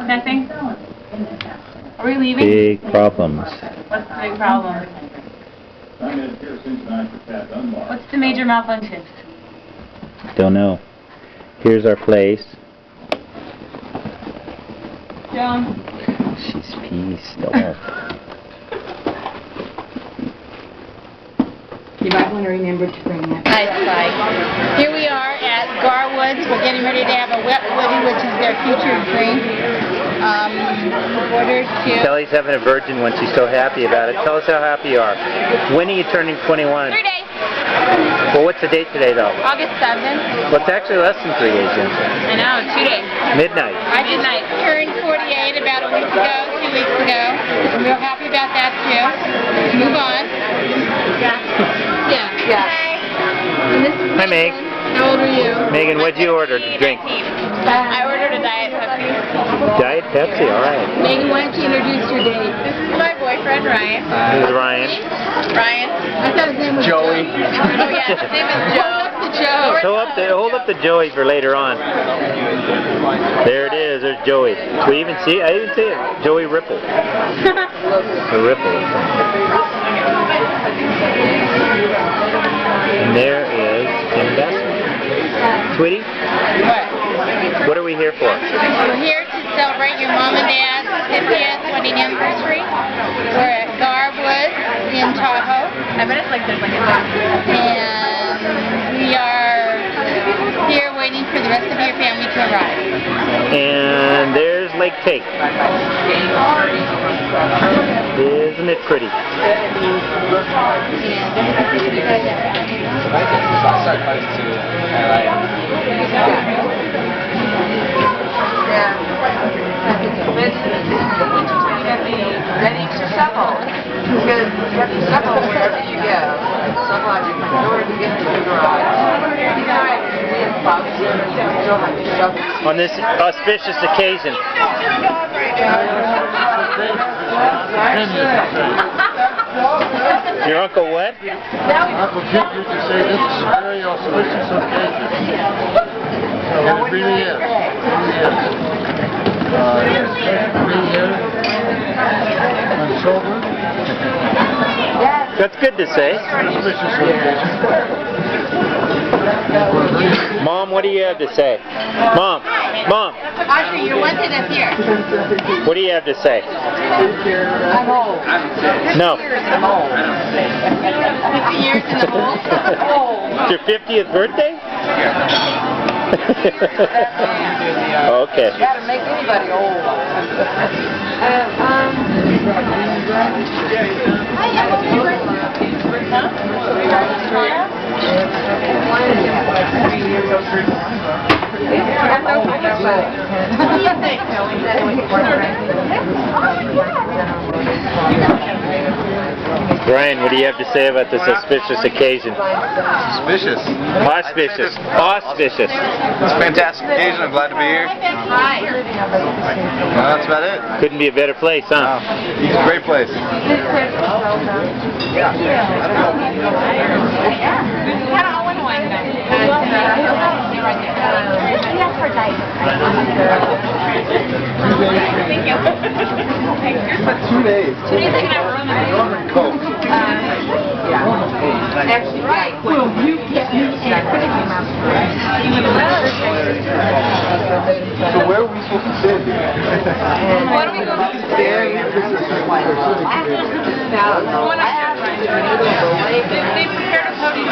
Nothing? Are we leaving? Big problems. What's the big problem? What's the major malfunction? Don't know. Here's our place. Joan. She's pissed off. You might want to remember to bring that. Nice slide. Here we are at Garwoods. We're getting ready to have a wet woody, which is their featured drink. Ordered to... Kelly's having a virgin one. She's so happy about it. Tell us how happy you are. When are you turning 21? 3 days. Well, what's the date today, though? August 7th. Well, it's actually less than 3 days, Jim. I know, 2 days. Midnight. I just turned 48 about a week ago, 2 weeks ago. I'm real happy about that, too. Move on. Yeah. And this is Hi, Meg. How old are you? Megan, what'd you order to drink? I ordered a Diet Pepsi. Diet Pepsi, all right. Megan, why don't you introduce your date? This is my boyfriend, Ryan. This is Ryan. Ryan. I thought his name was Joey. Oh, yeah, his name is Joe. Hold up the Joey for later on. There it is. There's Joey. Do we even see it? I didn't see it. Joey Ripple. The Ripple. And there is Tim Best. Sweetie? What are we here for? We're here to celebrate your mom and dad's 50th wedding anniversary. We're at Garwoods in Tahoe. I bet it's like there's like a And we are here waiting for the rest of your family to arrive. And there's Lake Take. Isn't it pretty? Ready to shovel. Because you have to shovel wherever you go. Shovel out your front door to get to the garage. On this auspicious occasion. Your uncle what? Uncle Jim used to say this is a very auspicious occasion. So it really is. Being here and sober. That's good to say. Auspicious occasion. Mom, what do you have to say? Mom. Audrey, you're wanted up here. What do you have to say? I'm old. No. 50 years in the hole. It's your 50th birthday? Okay. You gotta make anybody old. Brian, what do you have to say about this auspicious occasion? Auspicious. Auspicious. Auspicious. It's a fantastic occasion. I'm glad to be here. No, that's about it. Couldn't be a better place, huh? It's a great place. Thank you. 2 days. 2 days I can have rum and Coke. Actually, right. Well, you can't So where are we supposed to sit? Why don't we go upstairs? They prepared a podium.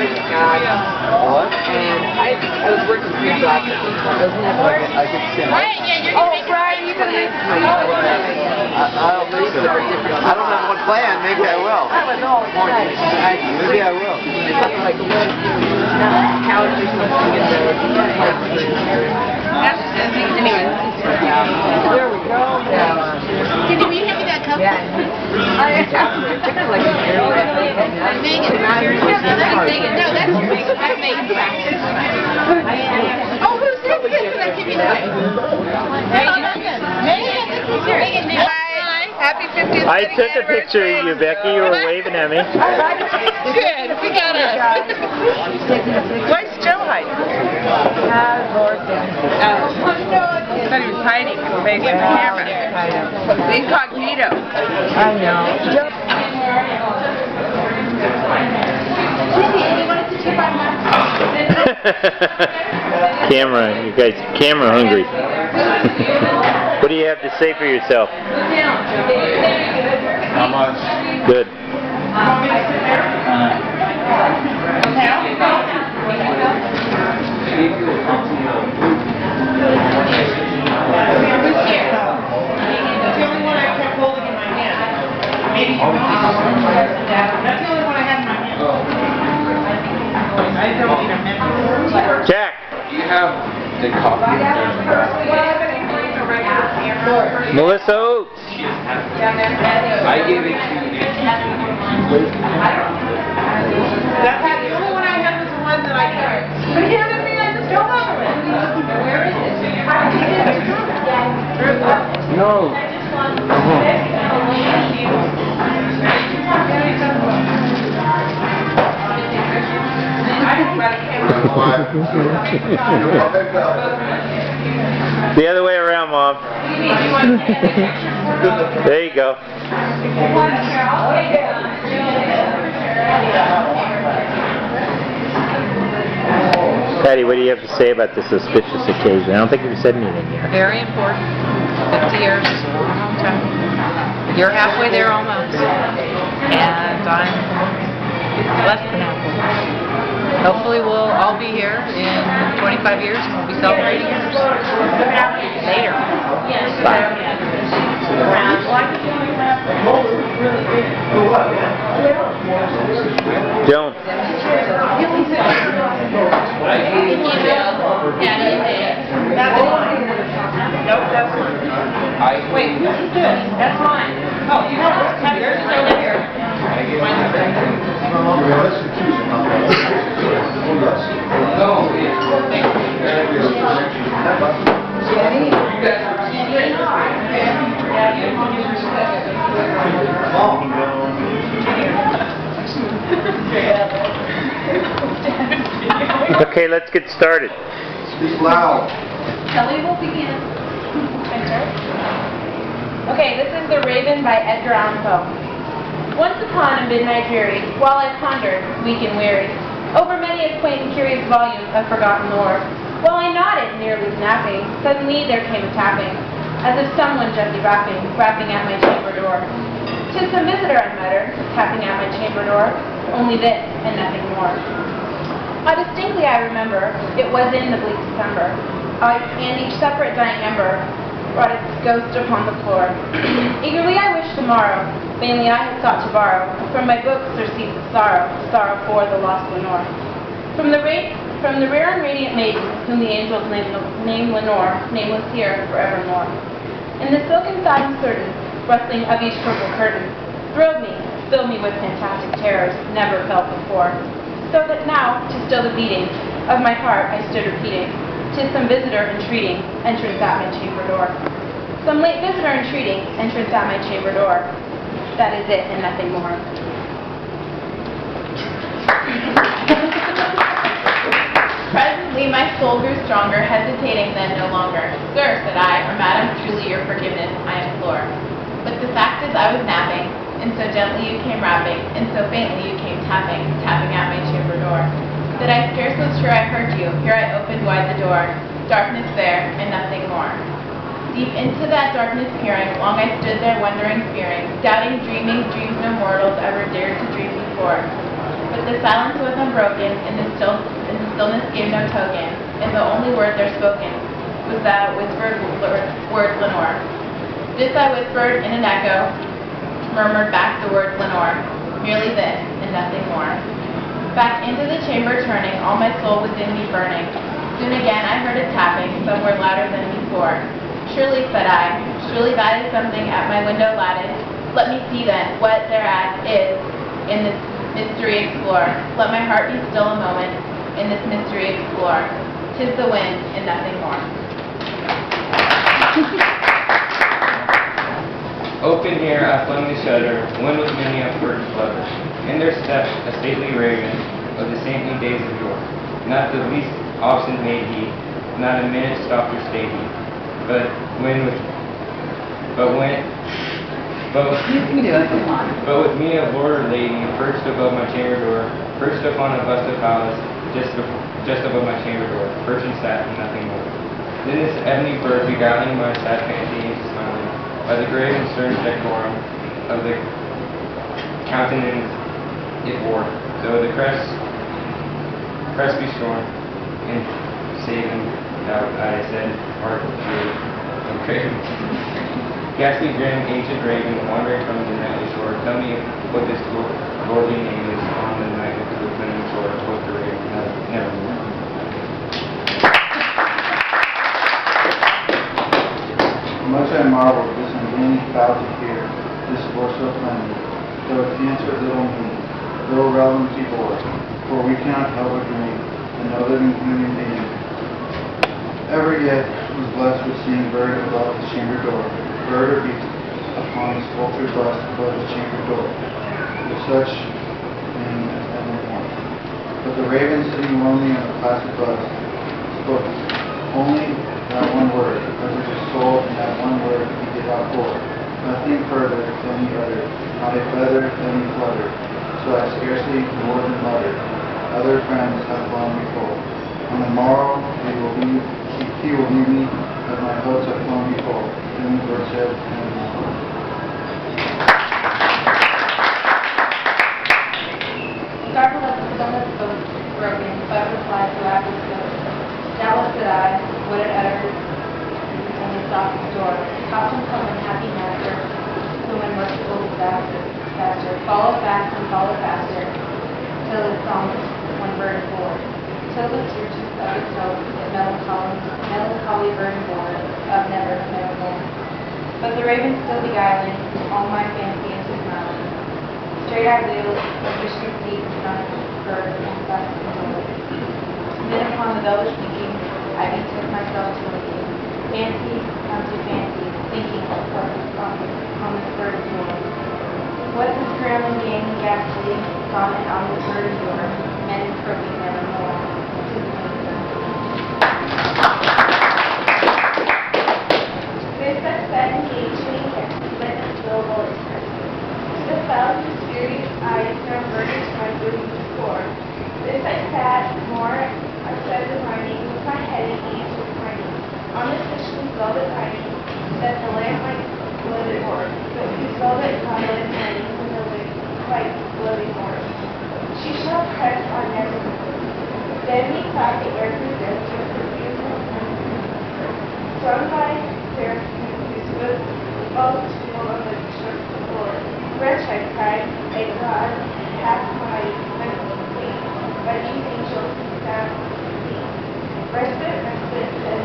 What? I was working 3 jobs. I could stand. Right, yeah, you're going to make Brian, you can make I'll listen. I don't have one plan. Maybe I will. Maybe I will. There we go. Can we hand me that cup? Yeah. Megan. No, that's Megan. I'm Megan's practice. Oh, who's this? Can I give you that? Megan, happy 50th. I took a picture of you, Becky. You were waving at me. Good. We got it. Where's Joe hiding? I thought he was hiding and facing the camera. Incognito. I know. Camera, you guys camera hungry. What do you have to say for yourself? How much? Good. Jack. Do you have the coffee? Melissa Oates. I gave it to you. The only one I had was the one that I carried. But the other thing I just don't have it. Where is it? No. The other way around, Mom. There you go. Patty, what do you have to say about this auspicious occasion? I don't think you've said anything yet. Very important. 50 years is a long, long time. You're halfway there almost. And I'm less than halfway. Hopefully we'll all be here in 25 years and we'll be celebrating yours. Later. Joan. Nope, that's fine. Wait, this is good. That's fine. Oh, you have yours is over here. Okay, let's get started. Speak loud. Kelly will begin. Okay, this is The Raven by Edgar Allan Poe. Once upon a midnight dreary, while I pondered, weak and weary, over many a quaint and curious volume of forgotten lore, while I nodded, nearly napping, suddenly there came a tapping, as if someone gently rapping at my chamber door. 'Tis some visitor, I muttered, tapping at my chamber door, only this and nothing more. How distinctly I remember, it was in the bleak December, and each separate dying ember brought its ghost upon the floor. Eagerly I wished tomorrow, vainly I had sought to borrow, from my books surcease of sorrow, sorrow for the lost Lenore. From the rare and radiant maiden, whom the angels name Lenore, nameless here forevermore. In the silken satin certain, rustling of each purple curtain, thrilled me, filled me with fantastic terrors, never felt before. So that now, to still the beating of my heart, I stood repeating, 'tis some visitor entreating, entrance at my chamber door. Some late visitor entreating, entrance at my chamber door. That is it, and nothing more. Presently my soul grew stronger, hesitating then no longer. Sir, said I, or madam, truly your forgiveness I implore. But the fact is I was napping, and so gently you came rapping, and so faintly you came tapping, tapping at my chamber door, that I scarce was sure I heard you. Here I opened wide the door, darkness there, and nothing more. Deep into that darkness peering, long I stood there wondering, fearing, doubting, dreaming, dreams no mortals ever dared to dream before. But the silence was unbroken, and the stillness gave no token, and the only word there spoken was that whispered word Lenore. This I whispered in an echo, murmured back the word Lenore, merely this, and nothing more. Back into the chamber turning, all my soul within me burning. Soon again I heard it tapping, somewhere louder than before. Surely, said I, surely that is something at my window lattice. Let me see then, what thereat is in this mystery explore. Let my heart be still a moment, in this mystery explore. 'Tis the wind, and nothing more. Open here I flung the shutter, one with many a first flutter. In there stepped a stately raven of the saintly days of yore. not the least obstinate made he, not a minute stopped or stayed he. But with me a lord or lady, perched above my chamber door, perched upon a bust of Pallas, just above my chamber door, perched and sat, and nothing more. Then this ebony bird beguiling my sad fancy into smiling, by the grave and stern decorum of the countenance it wore, though the crest be stormed, and saving doubt, I said, heart of craving. Ghastly grim, ancient raven, wandering from the nightly shore, tell me what this lordly name is on the night of the venom shore, quoth the raven, nevermore. Much I marveled this ungainly cloud to hear, this voice so plainly, though its answer little meaning, little relevancy bore, for we cannot help agreeing, and no living human being ever yet was blessed with seeing bird above his chamber door, bird or beast upon his vulture bust above his chamber door, with such name as evermore. But the raven sitting lonely on the placid bust spoke only that one word, because of his soul, and that one word he did outpour. Nothing further than he uttered, not a feather than he fluttered, so I scarcely more than muttered. Other friends have flown before. On the morrow he will leave me, as my hopes have flown before. Then the bird said, nevermore. Startled at the stomach spoke, broken, but replied to Apple's ghost. Doubtless said I, what it uttered, and he stopped his door. Often some unhappy master, whom unmerciful disaster, followed fast and followed faster, till it promised one bird aboard. Till the searches of its hope, the melancholy burden bore, of nevermore. But the raven still beguiling, all my fancy into smiling. Straight I wheeled, the fishing seat in front of the bird, and thus consoled. Then upon the velvet speaking, I betook myself to looking. Fancy, unto fancy, thinking of what on this bird floor. What this grim and gay and ghastly, sonnet on this bird door, men croaking nevermore. This that said engaging, lit and global expression. To the thousand serious eyes, no burden to my bosom to score. This I sat more, I said resigning, with my head in ease reclining. On this cushion's velvet lining, that the lamp might glow it o'er, but whose velvet violet lining was a light gloating o'er. She shall press on never more. Then me clap the air through this, with her beautiful swung by fair whose was all tool of the church floor. Wretch, I cried, a God, half my queen, by these angels that see. Respite, said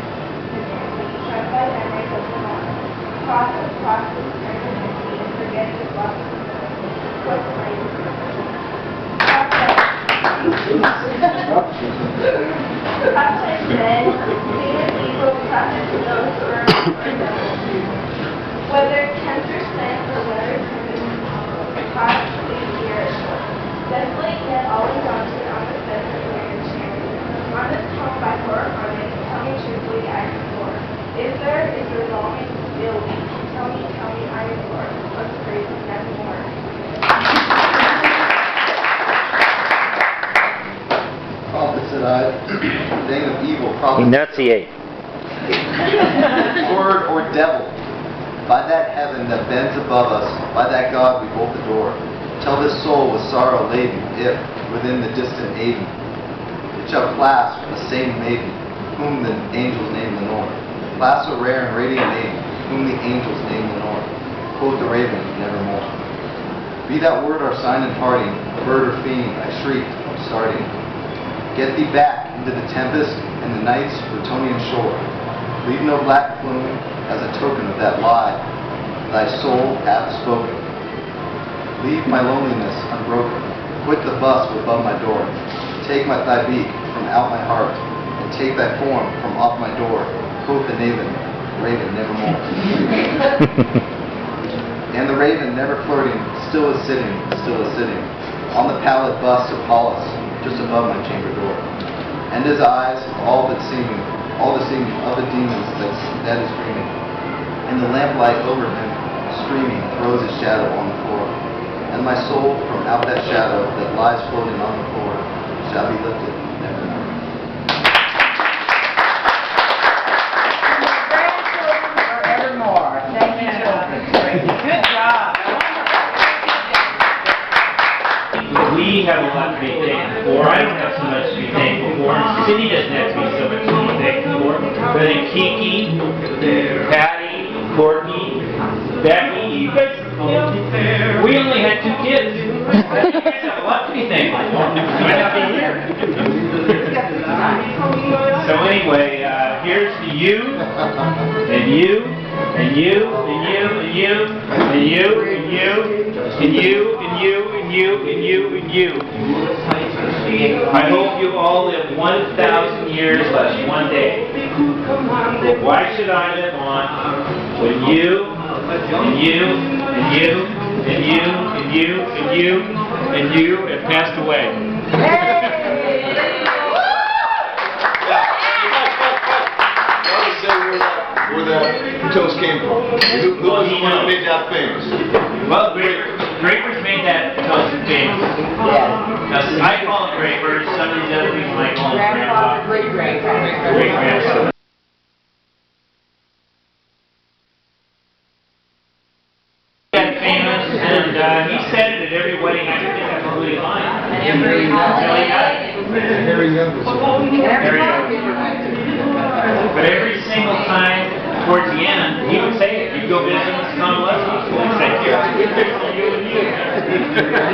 shut thy memories of the morning. Process, pregnancy, and forget the loss of the what's my Prophet said, sin and evil prophet to those who are whether 10% or whether 10%, possibly here or short. Desolate yet always haunted on the desert where your champion. On this home by horror haunted, tell me truthfully I implore. Is there longing still weak? Tell me, I implore. Let's praise him nevermore. Prophet said I, thing of evil, prophet. Enunciate. Word or devil, by that heaven that bends above us, by that God we bolt the door. Tell this soul with sorrow laden, if, within the distant haven, it shall clasp the same maiden, whom the angels name Lenore. Clasp a rare and radiant name, whom the angels name Lenore. Quoth the raven, nevermore. Be that word our sign in parting, bird or fiend, I shrieked, starting. Get thee back into the tempest and the night's Bretonian shore. Leave no black plume as a token of that lie thy soul hath spoken. Leave my loneliness unbroken. Quit the bust above my door. Take thy beak from out my heart, and take thy form from off my door. Quoth the raven, nevermore. And the raven, never flirting, still is sitting, on the pallid bust of Pallas, just above my chamber door. and his eyes all the seeming of the demons that is dreaming. And the lamplight over him, streaming, throws his shadow on the floor. And my soul, from out that shadow that lies floating on the floor, shall be lifted nevermore. Forevermore. Thank you, children. Good job. We have a lot to be thankful for. I don't have so much to be thankful for. Cindy doesn't have to be so much to be thankful for. But then Kiki, Patty, Courtney, Becky, you guys, we only had 2 kids. You guys have a lot to be thankful for. You might not be here. So anyway, here's to you, and you, and you, and you, and you, and you, and you, and you, and you, and you, and you, and you. I hope you all live 1,000 years less one day. But why should I live on when you, and you, and you, and you, and you, and you, and you have passed away? Where that toast came from. Who was the one that made that famous? Well, Grapers made that toast famous. Now, I call it Grapers. Some of these other people might call it Grandpa. Great-grandpa. Got famous, and he said it at every wedding. I think that's a really line. Every holiday. Very young. But every single time towards the end, he would say it. You'd go visit him at the convalescent hospital. He'd say, "Here, you and you."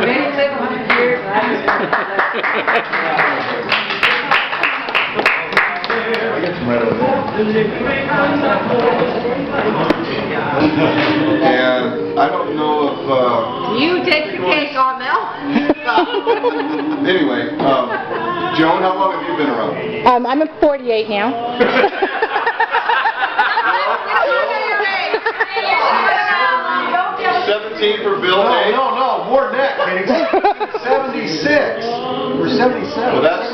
Maybe live 100 years. I get some right over there. And I don't know if, You take the cake on Mel. anyway, Joan, how long have you been around? I'm 48 now. 17 for Bill. No, more than that, Kenny. 76. We're 77. Well, that's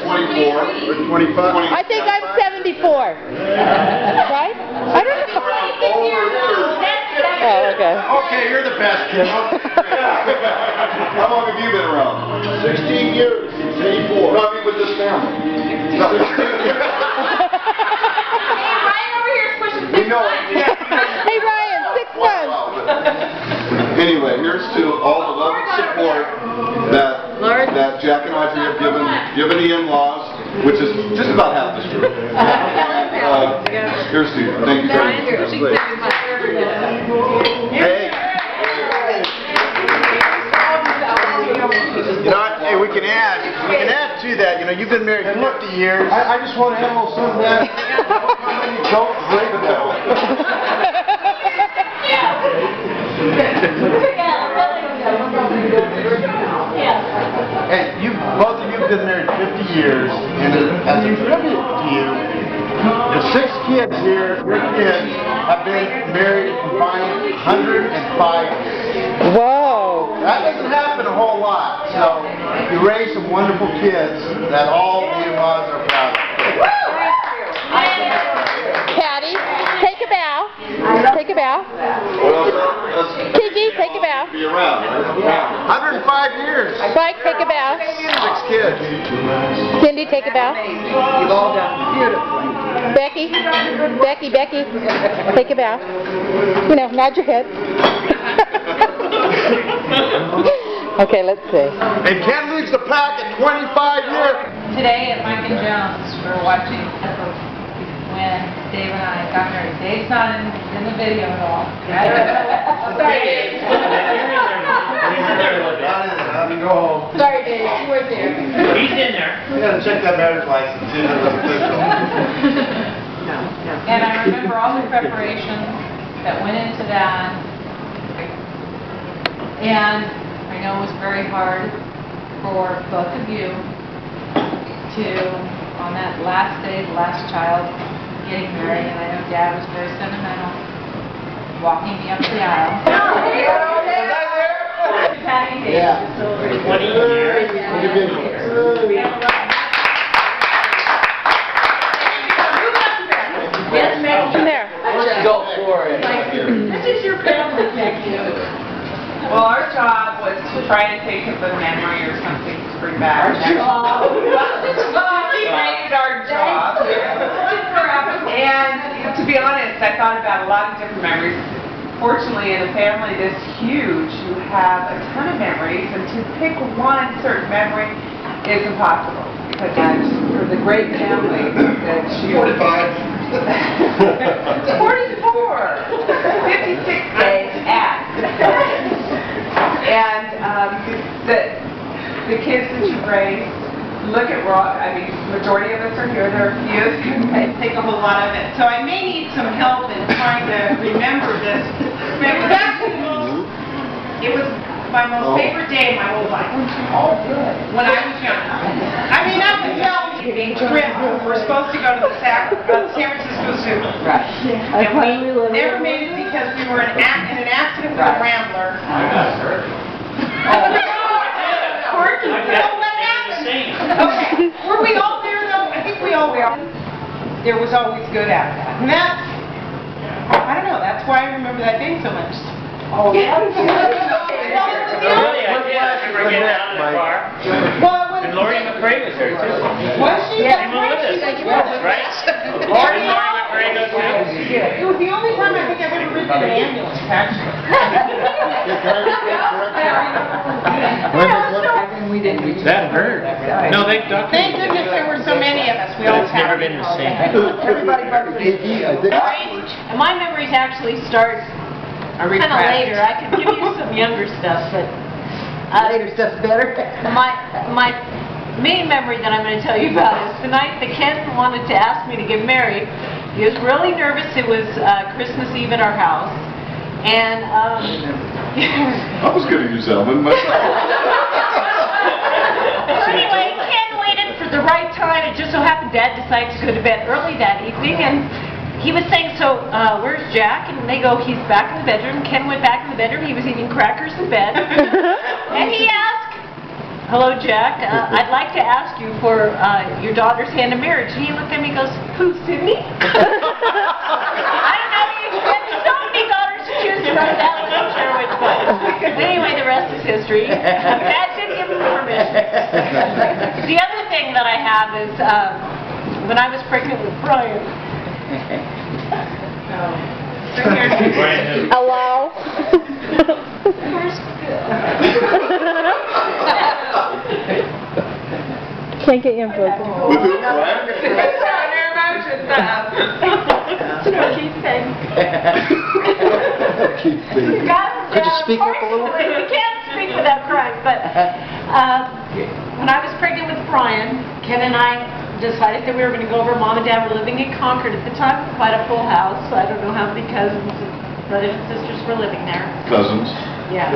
24. We're 25. I think I'm 74. Right? I don't know. Oh, okay. Okay, you're the best, kid. How long have you been around? 16 years. 84. No, I mean with this family. No. We know it. Hey, Ryan, 6 months. Anyway, here's to all the love and support that Jack and Audrey have given the in-laws, which is just about half the street. Here's to you. Thank you very much. Hey. You know what? Hey, we can add to that. You know, you've been married 50 years. I just want to add a little something back. Don't break it down. Hey, both of you have been married 50 years, and as a tribute to you, the 6 kids here, your kids, have been married a combined 105 years. Whoa. That doesn't happen a whole lot, so you raised some wonderful kids that all the in-laws are proud of. Patty, take a bow. Take a bow. Kiki, take a bow. Be around. 105 years. Spike, take a bow. 6 kids. Cindy, take a bow. You've all done beautifully. Becky, take a bow. You know, nod your head. Okay, let's see. And Ken leads the pack at 25 years. Today at Mike and Jones, we're watching when Dave and I got married. Dave's not in the video at all. Sorry, Dave. Go home. Sorry, Dave. You weren't there. He's in there. We gotta check that marriage license. It's official. And I remember all the preparation that went into that. And I know it was very hard for both of you to, on that last day, the last child getting married, and I know Dad was very sentimental, walking me up the aisle. Yeah. 20 years. for it. This is your family picture. Well, our job was to try to think of a memory or something to bring back. We rated our job. And to be honest, I thought about a lot of different memories. Fortunately, in a family this huge, you have a ton of memories, and to pick one certain memory is impossible. Because for the great family that you... 45. 44! 56 days at. And the kids that you raised, look at majority of us are here. There are a few who may take a whole lot of it. So I may need some help in trying to remember this. It was my most favorite day of my whole life. Oh, good. When I was young. I mean, up until being trip, we were supposed to go to the San Francisco Zoo. Right. And we never made it because we were in an accident with a Rambler. Quirky. What happened? Okay. Were we all there though? I think we all were. There was always good out of that. And that's, I don't know, that's why I remember that day so much. Oh, yeah. Really, I remember getting out of the car. And Lori McRae was there too. Was she? Yeah, she was with us. Right? Lori McRae goes too. It was the only time I think I've ever ridden in an ambulance, actually. That hurt. No, they ducked. Thank goodness there were so many of us. We all It's never been the same. Everybody but me, I think. And my memories actually start kind of later. I could give you some younger stuff, but Later stuff's better. my main memory that I'm going to tell you about is the night that Ken wanted to ask me to get married. He was really nervous. It was Christmas Eve at our house, and I was going to use that one myself. so anyway, Ken waited for the right time. It just so happened Dad decided to go to bed early that evening, and he was saying, so, where's Jack? And they go, he's back in the bedroom. Ken went back in the bedroom. He was eating crackers in bed. And he asked, hello, Jack. I'd like to ask you for your daughter's hand in marriage. And he looked at me and goes, who, Sydney? I don't know. He had so many daughters to choose from. That I wasn't sure which one. But anyway, the rest is history. Dad did give him permission. The other thing that I have is when I was pregnant with Brian. Hello? Can't get you in focus. With who, Brian? Could you speak up a little? You can't speak without crying, but when I was pregnant with Brian, Ken and I decided that we were going to go over. Mom and Dad were living in Concord at the time, quite a full house, so I don't know how many cousins and brothers and sisters were living there. Cousins. Yeah.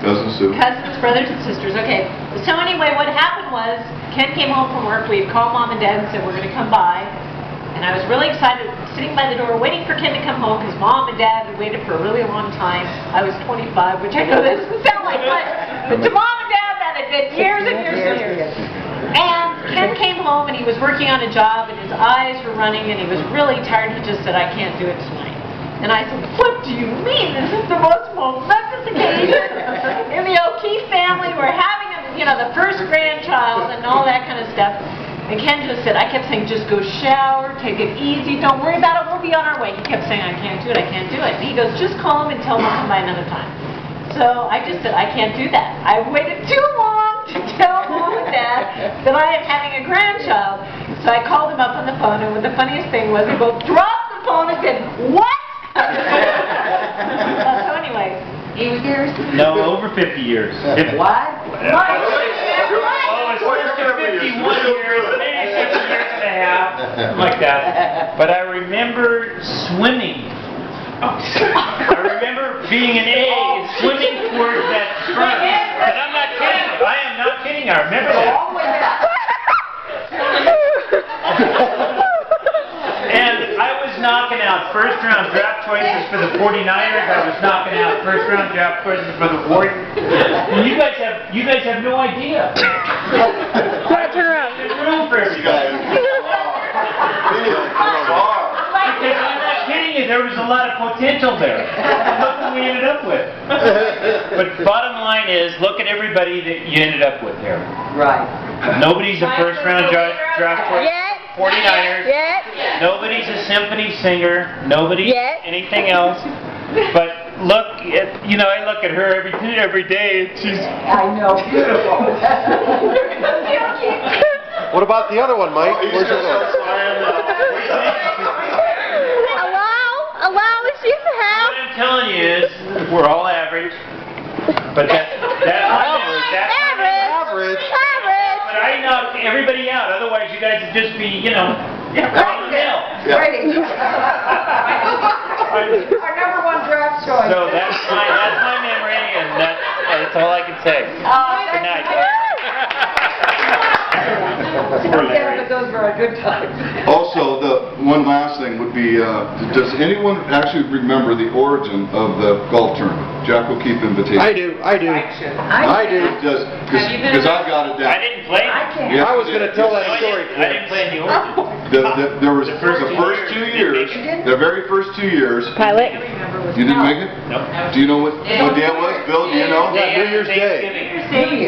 Cousins too. Cousins, brothers and sisters, okay. So anyway, what happened was, Ken came home from work, we had called Mom and Dad and said we're going to come by, and I was really excited, sitting by the door waiting for Ken to come home, because Mom and Dad had waited for a really long time. I was 25, which I know that doesn't sound like much, but to Mom and Dad that had been years and years and years. And Ken came home and he was working on a job and his eyes were running and he was really tired. He just said, I can't do it tonight. And I said, what do you mean? This is the most momentous occasion in the O'Keefe family. We're having, the first grandchild and all that kind of stuff. And Ken just said, I kept saying, just go shower, take it easy, don't worry about it, we'll be on our way. He kept saying, I can't do it, I can't do it. And he goes, just call him and tell him I'll come by another time. So I just said, I can't do that. I waited too long to tell Mom and Dad that I am having a grandchild. So I called them up on the phone, and the funniest thing was they both dropped the phone and said, what? So anyway, 80 years? No, over 50 years. What? Oh, it's close to 51 years, maybe 50 years and a half, something like that. But I remember swimming. I remember being an egg and swimming towards that sperm. And I'm not kidding. I am not kidding. I remember that. And I was knocking out first round draft choices for the 49ers. I was knocking out first round draft choices for the Warriors. And you guys have no idea. Turn around. There's room for everybody. Because I'm not kidding you. there was a lot of potential there. Look what we ended up with. But bottom line is, look at everybody that you ended up with here. Right. Nobody's a first round draft for Yet. 49ers. Yet. Nobody's a symphony singer. Nobody's Yet. anything else. But look, you know, I look at her every day, and she's... I know, beautiful. What about the other one, Mike? Where's your Allow us in the house. What I'm telling you is, we're all average. But that's Average. But I knocked everybody out. Otherwise, you guys would just be, you know, on the middle. Our number one draft choice. So that's my memory, and that's all I can say. Good night. Those were a good time. Also, the one last thing would be, does anyone actually remember the origin of the golf tournament? Jack will keep invitation. I do. Because I've got it down. I didn't play. Yes, I was going to tell that story. I didn't play in the origin. There was the first 2 years, the very first 2 years. Pilot. You didn't make it? No. Do you know what day it was? Bill, do you know? Yeah, New Year's Day.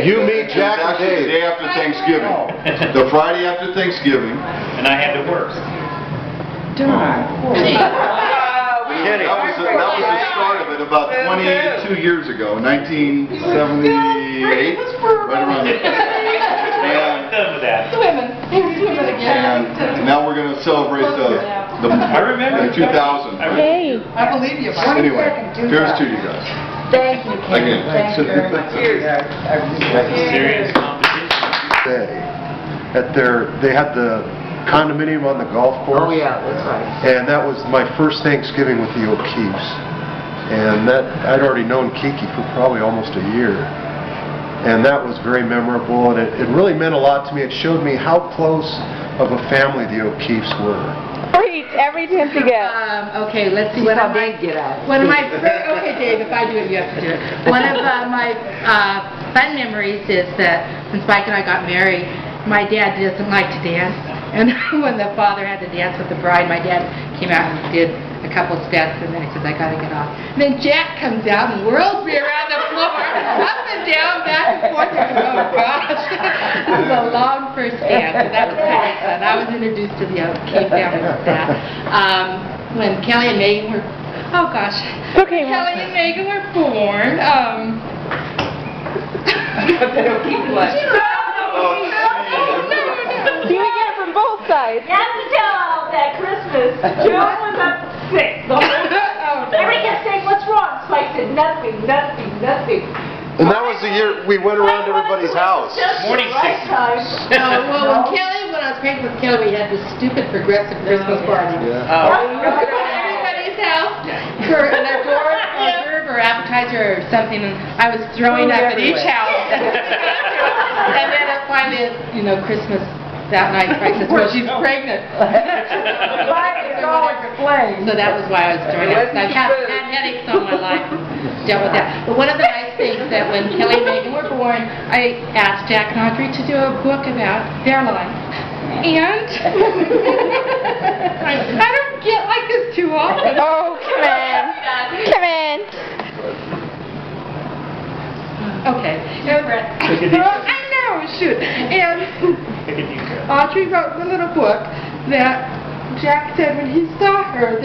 You, me, It was Jack, and actually the Dave. day after Thanksgiving. The Friday after Thanksgiving. And I had to work. That was the start of it about 22 years ago, 1978, right around there. Done with that. And now we're going to celebrate the I remember. 2000. Hey. I believe you, Mike. Anyway, here's to you guys. Thank you, Ken. Again. Thank you very much. Serious competition. They had the condominium on the golf course. Oh, yeah, that's right. And that was my first Thanksgiving with the O'Keefes. And I'd already known Kiki for probably almost a year. And that was very memorable, and it really meant a lot to me. It showed me how close of a family the O'Keefes were. Preach every chance you get. Okay, let's see what I might get at. One of my, okay Dave, if I do it, you have to do it. One of my fun memories is that when Spike and I got married, my dad doesn't like to dance. And when the father had to dance with the bride, my dad came out and did a couple steps, and then he says, I gotta get off. And then Jack comes out and whirls me around the floor, up and down, back and forth. Oh gosh. It was a long first dance, so that was kind of fun. I was introduced to the O'Keefe family with that. When Kelly and Megan were, oh gosh. Okay, Kelly and Megan were born, Do we get it from both sides? You have to tell all that Christmas. Joan was up sick. Everybody kept saying, what's wrong? Spike said, nothing. And that was the year we went around to everybody's house. Morning sickness. well, when I was pregnant with Kelly, we had this stupid progressive Christmas party. Yeah. Everybody's house for their hors d'oeuvre or appetizer or something, and I was throwing up at each house. And then finally, Christmas that night, Christmas, where she's pregnant. So that was why I was throwing up. I've had headaches all my life and dealt with that. But one of the nice things that when Kelly and Megan were born, I asked Jack and Audrey to do a book about their life. And I don't get like this too often. Oh, come on. Come on. Okay. I know, shoot. And Audrey wrote a little book that Jack said when he saw her,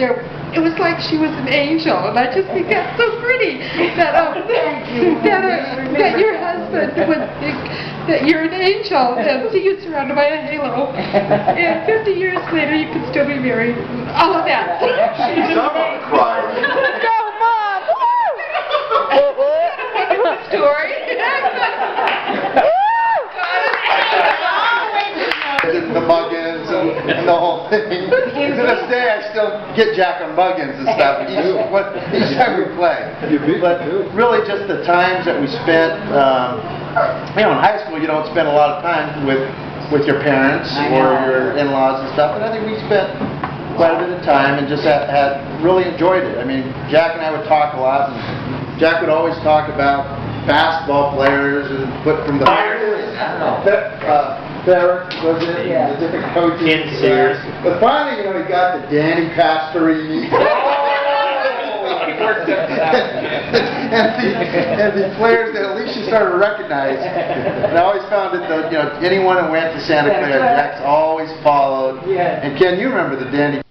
it was like she was an angel, and I just think that's so pretty. That your husband would think that you're an angel and see you surrounded by a halo. And 50 years later, you can still be married. All of that. She's not going to cry. Go, Mom! Woo! Story. The Muggins and the whole thing. To this day, I still get Jack on Muggins and stuff each time we play. But really, just the times that we spent. In high school, you don't spend a lot of time with your parents or your in-laws and stuff. And I think we spent quite a bit of time and just had really enjoyed it. I mean, Jack and I would talk a lot. And Jack would always talk about basketball players and put from the Barrett was it? Yeah. The different coaches. Ken Sears. But finally, he got the Danny Pastorini. worked up to that. and the players that at least you started to recognize. And I always found that anyone that went to Santa Clara, Jack's always followed. Yeah. And Ken, you remember the dandy